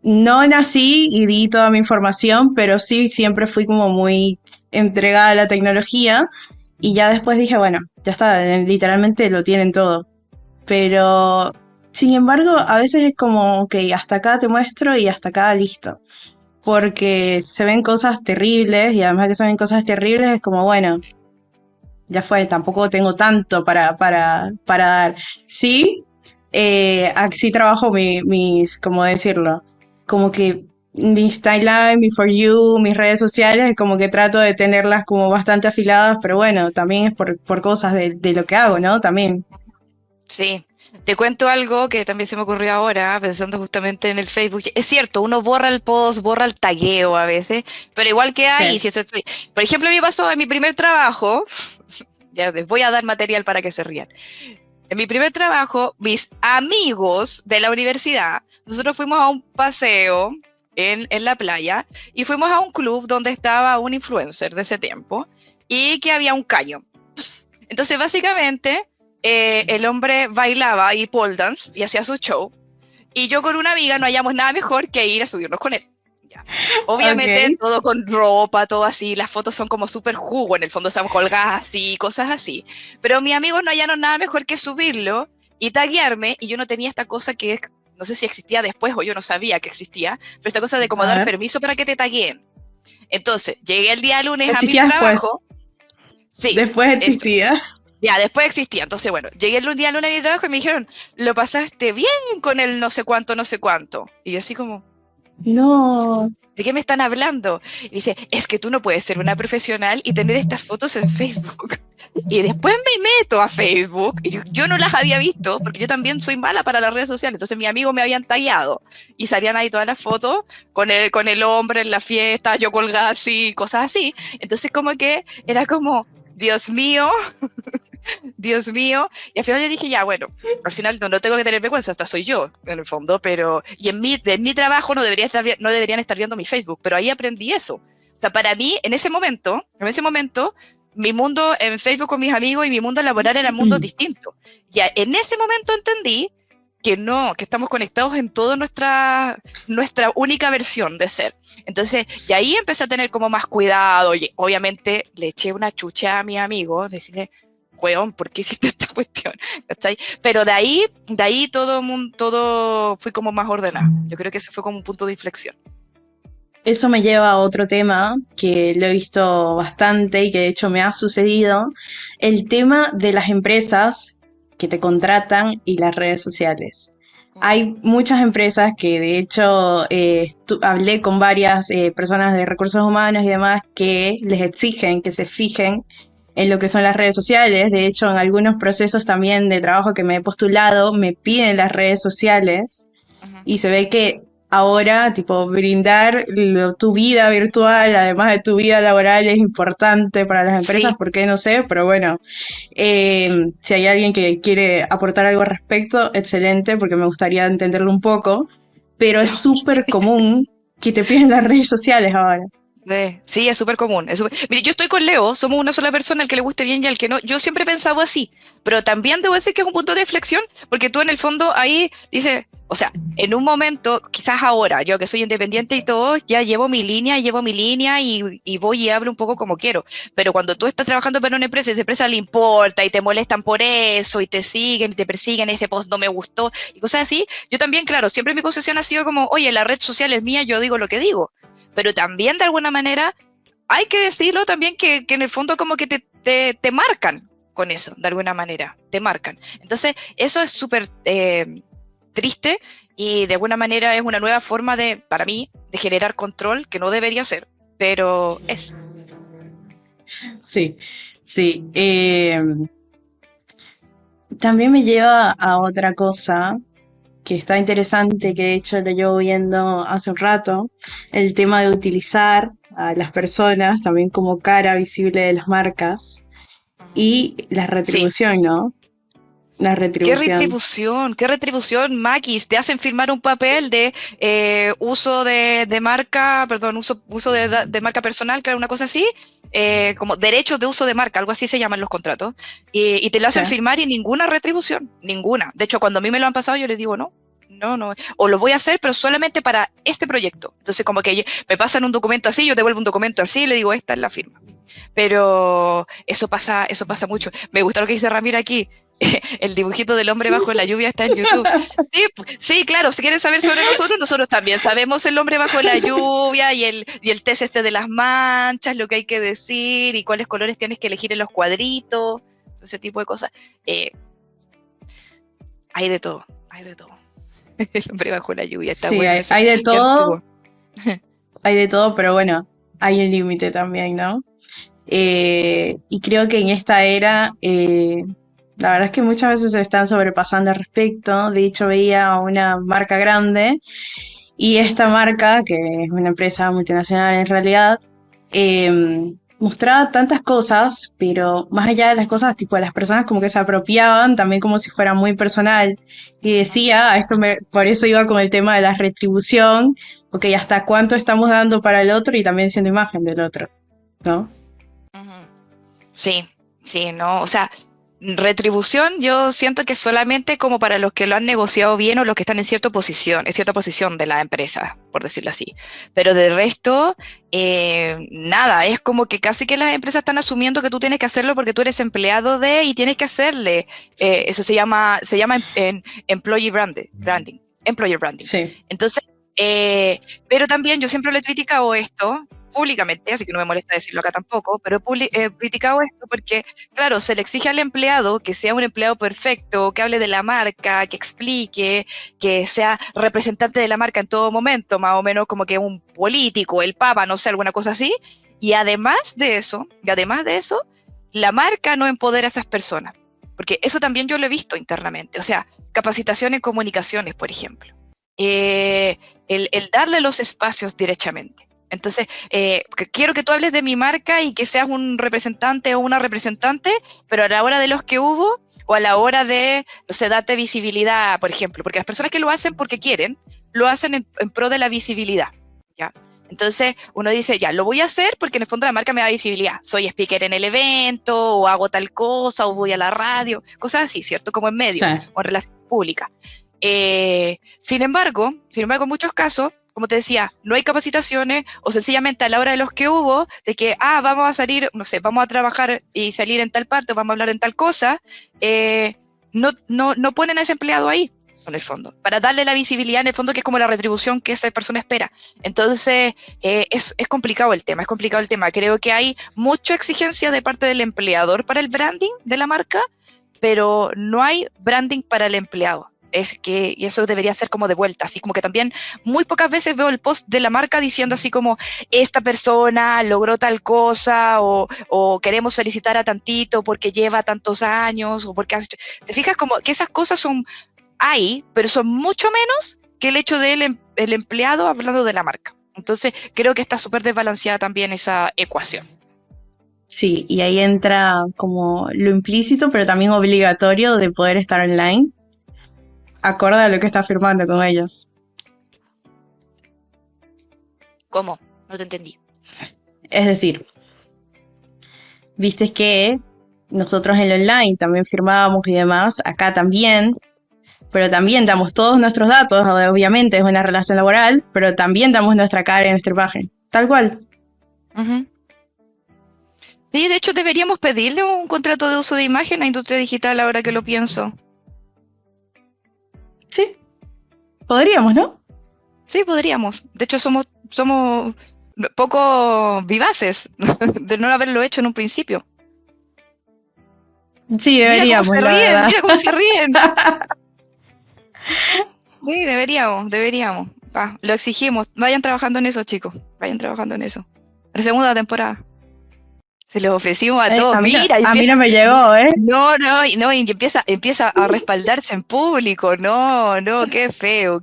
no nací y di toda mi información, pero sí siempre fui como muy entregada a la tecnología y ya después dije, bueno, ya está, literalmente lo tienen todo. Pero, sin embargo, a veces es como, ok, hasta acá te muestro y hasta acá listo. Porque se ven cosas terribles y además que se ven cosas terribles es como, bueno, ya fue, tampoco tengo tanto para dar. Sí, así trabajo mis, ¿cómo decirlo? Como que mis timeline, mi For You, mis redes sociales, como que trato de tenerlas como bastante afiladas, pero bueno, también es por cosas de lo que hago, ¿no? También. sí. Te cuento algo que también se me ocurrió ahora, pensando justamente en el Facebook. Es cierto, uno borra el post, borra el tagueo a veces, pero igual que Sí, hay, si eso por ejemplo, a mí me pasó en mi primer trabajo, ya les voy a dar material para que se rían. En mi primer trabajo, mis amigos de la universidad, nosotros fuimos a un paseo en la playa y fuimos a un club donde estaba un influencer de ese tiempo y que había un caño. Entonces, básicamente, el hombre bailaba y pole dance y hacía su show. Y yo con una amiga no hallamos nada mejor que ir a subirnos con él. Ya. Obviamente, Ok. todo con ropa, todo así. Las fotos son como súper jugo. En el fondo estamos colgadas así, cosas así. Pero mis amigos no hallaron nada mejor que subirlo y taguearme. Y yo no tenía esta cosa que no sé si existía después o yo no sabía que existía, pero esta cosa de como A dar ver. permiso para que te tagueen. Entonces, llegué el día lunes a mi Existía después. trabajo. Sí, Después eso. existía. Ya, después existía. Entonces, bueno, llegué el día lunes a mi trabajo y me dijeron, lo pasaste bien con el no sé cuánto, no sé cuánto. Y yo así como, No. ¿de qué me están hablando? Y dice, es que tú no puedes ser una profesional y tener estas fotos en Facebook. Y después me meto a Facebook y yo no las había visto porque yo también soy mala para las redes sociales. Entonces mis amigos me habían tallado y salían ahí todas las fotos con el hombre en la fiesta, yo colgada así, cosas así. Entonces como que era como, Dios mío, Dios mío. Y al final yo dije, ya, bueno, al final no tengo que tener vergüenza, hasta soy yo, en el fondo, pero, y en mi trabajo no deberían estar viendo mi Facebook, pero ahí aprendí eso. O sea, para mí, en ese momento, mi mundo en Facebook con mis amigos y mi mundo laboral eran mundos distintos. Y en ese momento entendí que no, que estamos conectados en toda nuestra única versión de ser. Entonces, y ahí empecé a tener como más cuidado, y obviamente le eché una chucha a mi amigo, decirle, weón, ¿por qué hiciste esta cuestión? ¿Cachai? Pero de ahí todo fui como más ordenado. Yo creo que ese fue como un punto de inflexión. Eso me lleva a otro tema que lo he visto bastante y que de hecho me ha sucedido, el tema de las empresas que te contratan y las redes sociales. Hay muchas empresas que de hecho hablé con varias personas de recursos humanos y demás que les exigen que se fijen en lo que son las redes sociales. De hecho, en algunos procesos también de trabajo que me he postulado me piden las redes sociales Ujú. y se ve que ahora, tipo, brindar tu vida virtual, además de tu vida laboral, es importante para las empresas, Sí, ¿por qué? No sé, pero bueno, si hay alguien que quiere aportar algo al respecto, excelente, porque me gustaría entenderlo un poco, pero es súper común que te piden las redes sociales ahora. sí, es súper común. Mire, yo estoy con Leo, somos una sola persona, al que le guste bien y al que no. Yo siempre he pensado así, pero también debo decir que es un punto de inflexión, porque tú en el fondo ahí dices, o sea, en un momento, quizás ahora, yo que soy independiente y todo, ya llevo mi línea y voy y hablo un poco como quiero. Pero cuando tú estás trabajando para una empresa y esa empresa le importa y te molestan por eso y te siguen y te persiguen, ese post no me gustó y cosas así, yo también, claro, siempre mi posición ha sido como, oye, la red social es mía, yo digo lo que digo, pero también de alguna manera hay que decirlo también que en el fondo como que te marcan con eso, de alguna manera, te marcan. Entonces, eso es súper triste y de alguna manera es una nueva forma de, para mí, de generar control que no debería ser, pero es. Sí, sí. También me lleva a otra cosa que está interesante, que de hecho lo llevo viendo hace un rato, el tema de utilizar a las personas también como cara visible de las marcas y la Sí, retribución, ¿no? La retribución. qué retribución, Maquis, te hacen firmar un papel de uso de marca, perdón, uso de marca personal, claro, una cosa así, como derechos de uso de marca, algo así se llaman los contratos, y te lo Sí. hacen firmar y ninguna retribución, ninguna. De hecho, cuando a mí me lo han pasado, yo les digo, no, no, no, o lo voy a hacer, pero solamente para este proyecto. Entonces, como que me pasan un documento así, yo devuelvo un documento así, y le digo, esta es la firma. Pero eso pasa mucho. Me gusta lo que dice Ramiro aquí. El dibujito del hombre bajo la lluvia está en YouTube. Sí, sí, claro, si quieren saber sobre nosotros, nosotros también sabemos el hombre bajo la lluvia y el test este de las manchas, lo que hay que decir y cuáles colores tienes que elegir en los cuadritos, ese tipo de cosas. Eh, hay de todo, hay de todo. El hombre bajo la lluvia, está Sí, bueno ese, hay qué antiguo. de todo, pero bueno, hay un límite también, ¿no? Y creo que en esta era, la verdad es que muchas veces se están sobrepasando al respecto. De hecho, veía una marca grande y esta marca, que es una empresa multinacional en realidad, eh, mostraba tantas cosas, pero más allá de las cosas, tipo, las personas como que se apropiaban también como si fuera muy personal. Y decía, por eso iba con el tema de la retribución, ok, hasta cuánto estamos dando para el otro y también siendo imagen del otro, ¿no? Ujú. Sí, sí, no, o sea, retribución yo siento que solamente como para los que lo han negociado bien o los que están en cierta posición de la empresa, por decirlo así. Pero de resto, nada, es como que casi que las empresas están asumiendo que tú tienes que hacerlo porque tú eres empleado de y tienes que hacerle. Eso se llama employee branding, employer branding. Sí. Entonces, eh, pero también yo siempre le he criticado esto públicamente, así que no me molesta decirlo acá tampoco, pero he criticado esto porque, claro, se le exige al empleado que sea un empleado perfecto, que hable de la marca, que explique, que sea representante de la marca en todo momento, más o menos como que un político, el papa, no sé, alguna cosa así. Y además de eso, la marca no empodera a esas personas, porque eso también yo lo he visto internamente, o sea, capacitación en comunicaciones, por ejemplo. El darle los espacios derechamente. Entonces, quiero que tú hables de mi marca y que seas un representante o una representante, pero a la hora de los que hubo, o a la hora de, no sé, darte visibilidad, por ejemplo, porque las personas que lo hacen porque quieren, lo hacen en pro de la visibilidad, ¿ya? Entonces, uno dice, ya, lo voy a hacer porque en el fondo la marca me da visibilidad. Soy speaker en el evento, o hago tal cosa, o voy a la radio, cosas así, ¿cierto? Como en Sí. medios o en relaciones públicas. Sin embargo, en muchos casos, como te decía, no hay capacitaciones o sencillamente a la hora de los que hubo, de que, vamos a salir, no sé, vamos a trabajar y salir en tal parte, o vamos a hablar en tal cosa, no ponen a ese empleado ahí, en el fondo, para darle la visibilidad, en el fondo, que es como la retribución que esa persona espera. Entonces, es complicado el tema, es complicado el tema. Creo que hay mucha exigencia de parte del empleador para el branding de la marca, pero no hay branding para el empleado. Y eso debería ser como de vuelta, así como que también muy pocas veces veo el post de la marca diciendo así como esta persona logró tal cosa, o queremos felicitar a tantito porque lleva tantos años, o porque te fijas como que esas cosas hay, pero son mucho menos que el hecho del el empleado hablando de la marca. Entonces creo que está súper desbalanceada también esa ecuación. Sí, y ahí entra como lo implícito, pero también obligatorio de poder estar online, acorde a lo que está firmando con ellos. ¿Cómo? No te entendí. Es decir, viste que nosotros en lo online también firmábamos y demás, acá también, pero también damos todos nuestros datos, obviamente es una relación laboral, pero también damos nuestra cara y nuestra imagen, tal cual. Ujú. Sí, de hecho deberíamos pedirle un contrato de uso de imagen a industria digital ahora que lo pienso. Sí, podríamos, ¿no? Sí, podríamos. De hecho, somos poco vivaces de no haberlo hecho en un principio. Sí, Mira cómo deberíamos, se la ríen, verdad. mira cómo se ríen. Sí, deberíamos. Lo exigimos. Vayan trabajando en eso, chicos. Vayan trabajando en eso. La segunda temporada. Se los ofrecimos a todos. Mira, A mí empieza. no me llegó, ¿eh? No, no, no, y empieza a respaldarse en público. No, no, qué feo,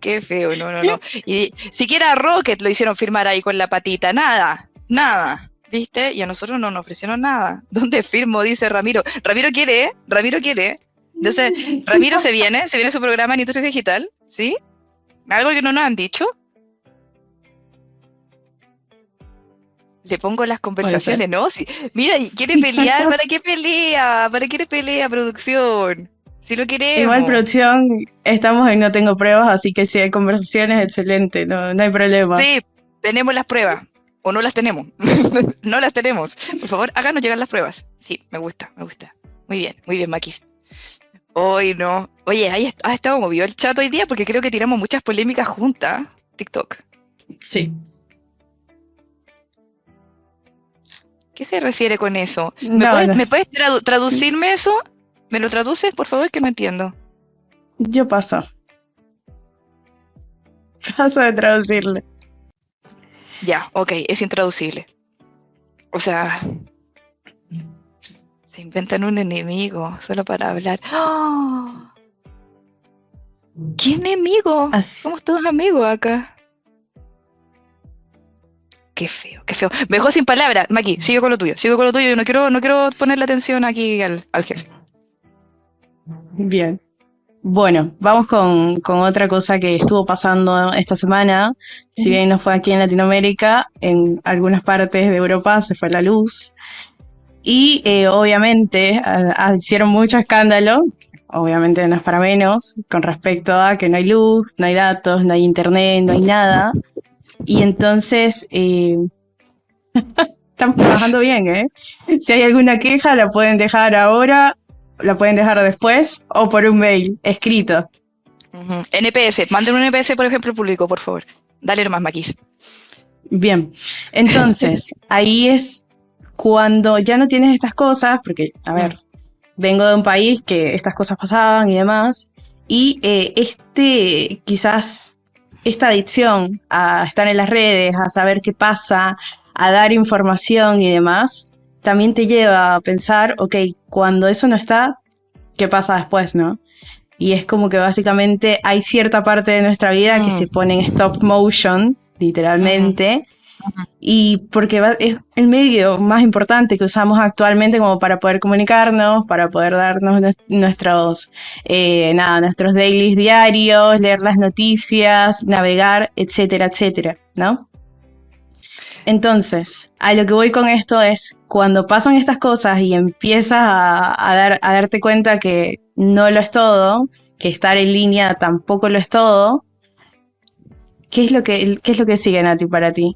no, no, no. Y siquiera a Rocket lo hicieron firmar ahí con la patita. Nada, nada. ¿Viste? Y a nosotros no nos ofrecieron nada. ¿Dónde firmo? Dice Ramiro. Ramiro quiere, ¿eh? Ramiro quiere, ¿eh? Entonces, Ramiro se viene su programa en Industria Digital, ¿sí? Algo que no nos han dicho. Le pongo las Puede ser. conversaciones, ¿no? Sí. Mira, y quiere pelear, ¿para qué pelea? ¿Para qué pelea, producción? Si lo Igual queremos. producción, estamos en No Tengo Pruebas, así que si hay conversaciones, excelente, no, no hay problema. Sí, tenemos las pruebas. O no las tenemos. No las tenemos. Por favor, háganos llegar las pruebas. Sí, me gusta, me gusta. Muy bien, Maquis. Hoy no. Oye, ha estado movido el chat hoy día porque creo que tiramos muchas polémicas juntas. TikTok. Sí. ¿Qué se refiere con eso? ¿Me No, puedes, no. me puedes traducirme eso? ¿Me lo traduces, por favor? Que no entiendo. Yo paso. Paso de traducirle. Ya, ok, es intraducible. O sea, se inventan un enemigo solo para hablar. ¡Oh! ¿Qué enemigo? Así. Somos todos amigos acá. qué feo, qué feo. Me dejó sin palabras. Maki, sigue con lo tuyo. Yo no quiero ponerle atención aquí al jefe. Bien. Bueno, vamos con otra cosa que estuvo pasando esta semana. Si Ujú. bien no fue aquí en Latinoamérica, en algunas partes de Europa se fue la luz. Y obviamente hicieron mucho escándalo, obviamente no es para menos, con respecto a que no hay luz, no hay datos, no hay internet, no hay nada. Y entonces estamos trabajando bien, ¿eh? Si hay alguna queja la pueden dejar ahora, la pueden dejar después o por un mail escrito. Ujú. NPS, manden un NPS, por ejemplo, público, por favor. Dale nomás, Maquis. Bien, entonces ahí es cuando ya no tienes estas cosas, porque, a Mm, ver, vengo de un país que estas cosas pasaban y demás, y quizás, esta adicción a estar en las redes, a saber qué pasa, a dar información y demás, también te lleva a pensar, ok, cuando eso no está, ¿qué pasa después, no? Y es como que básicamente hay cierta parte de nuestra vida que mm, se pone en stop motion, ujú. literalmente, y porque es el medio más importante que usamos actualmente como para poder comunicarnos, para poder darnos nuestros dailies diarios, leer las noticias, navegar, etcétera, etcétera, ¿no? Entonces, a lo que voy con esto es, cuando pasan estas cosas y empiezas a darte cuenta que no lo es todo, que estar en línea tampoco lo es todo, qué es lo que sigue, Nati, para ti?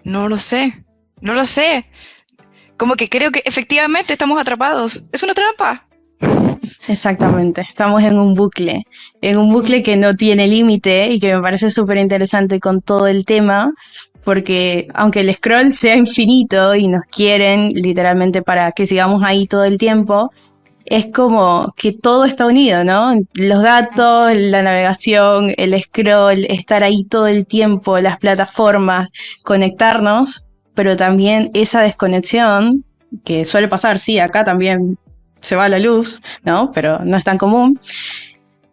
No lo sé, no lo sé. Como que creo que efectivamente estamos atrapados. Es una trampa. Exactamente, estamos en un Ujú. bucle que no tiene límite y que me parece súper interesante con todo el tema, porque aunque el scroll sea infinito y nos quieren literalmente para que sigamos ahí todo el tiempo, es como que todo está unido, ¿no? Los datos, la navegación, el scroll, estar ahí todo el tiempo, las plataformas, conectarnos, pero también esa desconexión que suele pasar, sí, acá también se va la luz, ¿no? Pero no es tan común.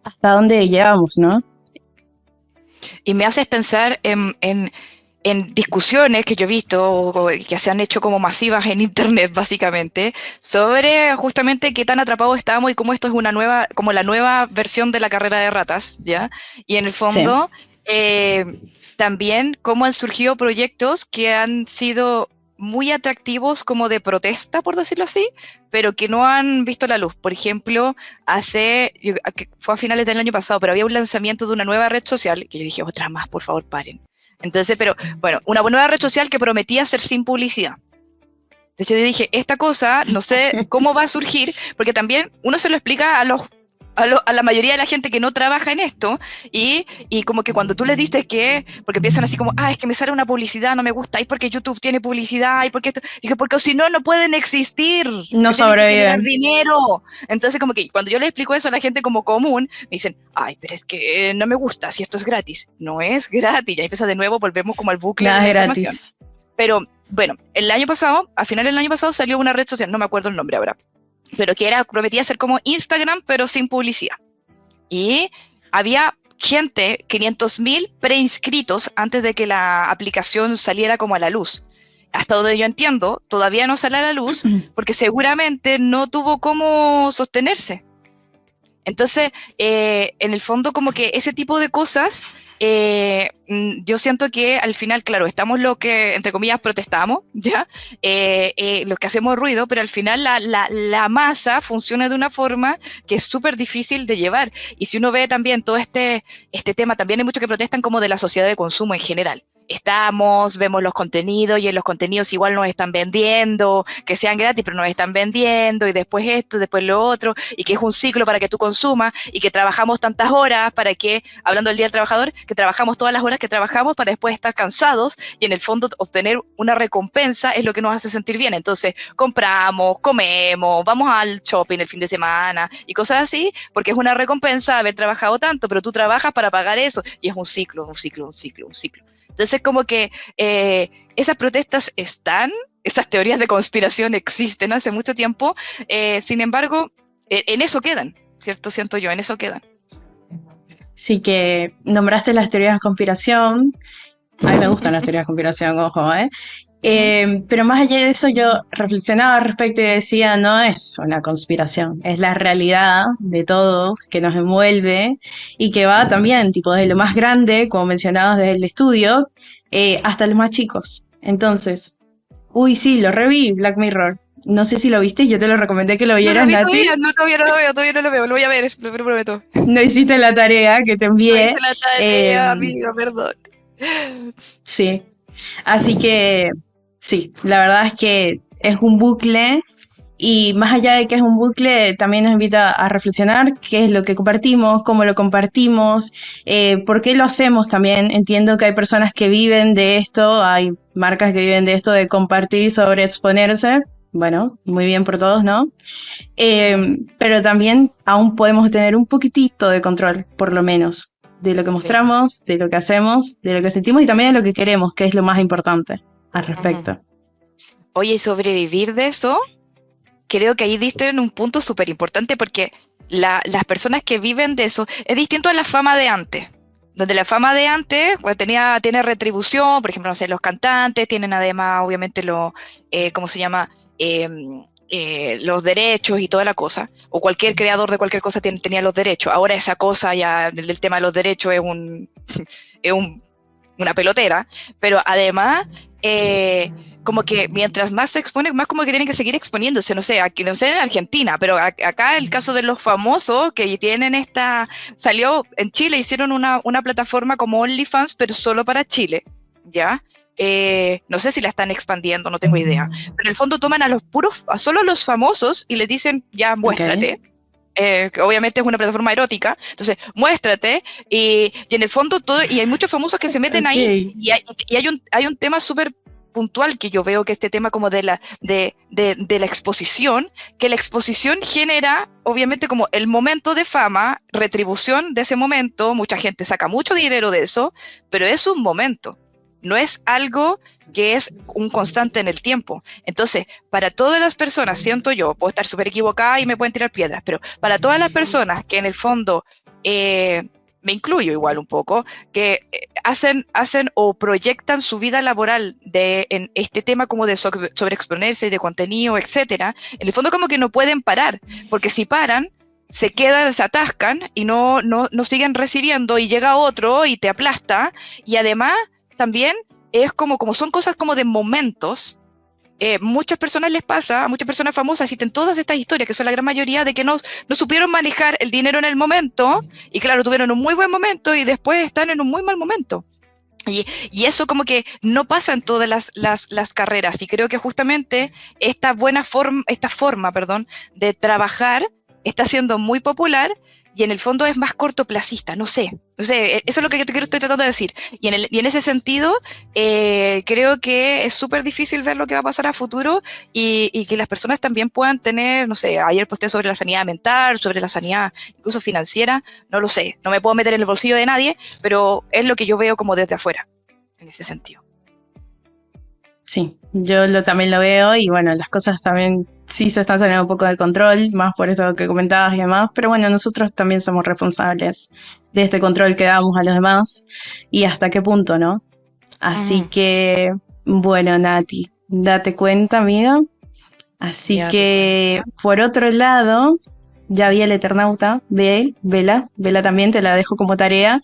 ¿Hasta dónde llegamos, no? Y me haces pensar en discusiones que yo he visto o que se han hecho como masivas en internet básicamente sobre justamente qué tan atrapados estamos y cómo esto es una nueva, como la nueva versión de la carrera de ratas, ¿ya? Y en el Sí. fondo eh, también cómo han surgido proyectos que han sido muy atractivos como de protesta, por decirlo así, pero que no han visto la luz. Por ejemplo, fue a finales del año pasado, pero había un lanzamiento de una nueva red social que yo dije, otra más, por favor, paren. Entonces, pero bueno, una nueva red social que prometía ser sin publicidad. Entonces yo dije, esta cosa, no sé cómo va a surgir, porque también uno se lo explica a la mayoría de la gente que no trabaja en esto, y como que cuando tú le dices que, porque piensan así como, es que me sale una publicidad, no me gusta, y porque YouTube tiene publicidad, y porque esto, dije, porque si no, no pueden existir, No porque tienen que generar sobreviven. dinero. Entonces como que cuando yo le explico eso a la gente como común, me dicen, pero es que no me gusta si esto es gratis. No es gratis, ya empieza de nuevo, volvemos como al bucle de Nada la es información. gratis. Pero bueno, el año pasado, a finales del año pasado, salió una red social, no me acuerdo el nombre ahora, pero que prometía ser como Instagram, pero sin publicidad. Y había gente, 500.000 preinscritos antes de que la aplicación saliera como a la luz. Hasta donde yo entiendo, todavía no sale a la luz porque seguramente no tuvo cómo sostenerse. Entonces, en el fondo, como que ese tipo de cosas, yo siento que al final, claro, estamos los que, entre comillas, protestamos, ¿ya? Los que hacemos ruido, pero al final la masa funciona de una forma que es súper difícil de llevar. Y si uno ve también todo este tema, también hay muchos que protestan como de la sociedad de consumo en general. Vemos los contenidos y en los contenidos igual nos están vendiendo, que sean gratis, pero nos están vendiendo y después esto, después lo otro, y que es un ciclo para que tú consumas y que trabajamos tantas horas para que, hablando del Día del Trabajador, que trabajamos todas las horas que trabajamos para después estar cansados y en el fondo obtener una recompensa es lo que nos hace sentir bien. Entonces compramos, comemos, vamos al shopping el fin de semana y cosas así, porque es una recompensa haber trabajado tanto, pero tú trabajas para pagar eso y es un ciclo, un ciclo, un ciclo, un ciclo. Entonces, como que esas protestas están, esas teorías de conspiración existen hace mucho tiempo, sin embargo, en eso quedan, ¿cierto? Siento yo, en eso quedan. Sí que nombraste las teorías de conspiración A mí me gustan las teorías de conspiración, ojo, ¿eh? Ujú. Pero más allá de eso, yo reflexionaba al respecto y decía, no es una conspiración, es la realidad de todos que nos envuelve y que va también, tipo, desde lo más grande, como mencionabas, desde el estudio, hasta los más chicos. Entonces, uy, sí, lo reví, Black Mirror. No sé si lo viste, yo te lo recomendé que lo No lo vieras, vi Nati. todavía, no, todavía no lo veo, todavía no lo veo, lo voy a ver, lo prometo. No hiciste la tarea que te No envié. hice la Eh, tarea, amiga, perdón. sí, así que sí, la verdad es que es un bucle y más allá de que es un bucle, también nos invita a reflexionar qué es lo que compartimos, cómo lo compartimos, por qué lo hacemos también. Entiendo que hay personas que viven de esto, hay marcas que viven de esto, de compartir sobre exponerse. Bueno, muy bien por todos, ¿no? Ujú. Pero también aún podemos tener un poquitito de control, por lo menos, de lo que Sí. mostramos, de lo que hacemos, de lo que sentimos y también de lo que queremos, que es lo más importante al Ujú. respecto. Oye, y sobrevivir de eso, creo que ahí diste en un punto súper importante porque las personas que viven de eso es distinto a la fama de antes. Donde la fama de antes pues, tiene retribución, por ejemplo, no sé, los cantantes tienen además, obviamente, ¿cómo se llama? Los derechos y toda la cosa. O cualquier creador de cualquier cosa tenía los derechos. Ahora esa cosa ya, el tema de los derechos es una pelotera, pero además, como que mientras más se expone, más como que tienen que seguir exponiéndose, no sé, aquí no sé en Argentina, pero acá el caso de los famosos que tienen salió en Chile, hicieron una plataforma como OnlyFans, pero solo para Chile, ¿ya? No sé si la están expandiendo, no tengo idea, pero en el fondo toman a solo a los famosos y les dicen, ya Ok, muéstrate, que obviamente es una plataforma erótica, entonces muéstrate y en el fondo todo, y hay muchos famosos que se meten ok, ahí y hay un tema súper puntual que yo veo que este tema como de la exposición, que la exposición genera obviamente como el momento de fama, retribución de ese momento, mucha gente saca mucho dinero de eso, pero es un momento, no es algo que es un constante en el tiempo. Entonces, para todas las personas, siento yo, puedo estar súper equivocada y me pueden tirar piedras, pero para todas las personas que en el fondo, me incluyo igual un poco, que hacen o proyectan su vida laboral en este tema como de sobreexponerse, de contenido, etcétera, en el fondo como que no pueden parar, porque si paran, se quedan, se atascan y no siguen recibiendo y llega otro y te aplasta y además también es como son cosas como de momentos, muchas personas les pasa, a muchas personas famosas existen todas estas historias, que son la gran mayoría, de que no supieron manejar el dinero en el momento, y claro, tuvieron un muy buen momento y después están en un muy mal momento. Y eso como que no pasa en todas las carreras, y creo que justamente esta forma, perdón, de trabajar está siendo muy popular y en el fondo es más cortoplacista, no sé, eso es lo que yo estoy tratando de decir. Y en ese sentido, creo que es súper difícil ver lo que va a pasar a futuro y que las personas también puedan tener, no sé, ayer posté sobre la sanidad mental, sobre la sanidad incluso financiera, no lo sé, no me puedo meter en el bolsillo de nadie, pero es lo que yo veo como desde afuera, en ese sentido. sí, también lo veo y bueno, las cosas también sí se están saliendo un poco de control, más por esto que comentabas y demás, pero bueno, nosotros también somos responsables de este control que damos a los demás y hasta qué punto, ¿no? Así Ujú. que, bueno, Nati, date cuenta, amiga. Así Ya te que, cuenta. por otro lado, ya vi el Eternauta, vela también, te la dejo como tarea,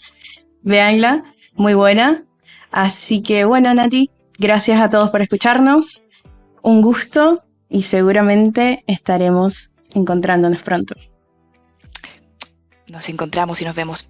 véanla, muy buena. Así que, bueno, Nati, gracias a todos por escucharnos, un gusto y seguramente estaremos encontrándonos pronto. Nos encontramos y nos vemos.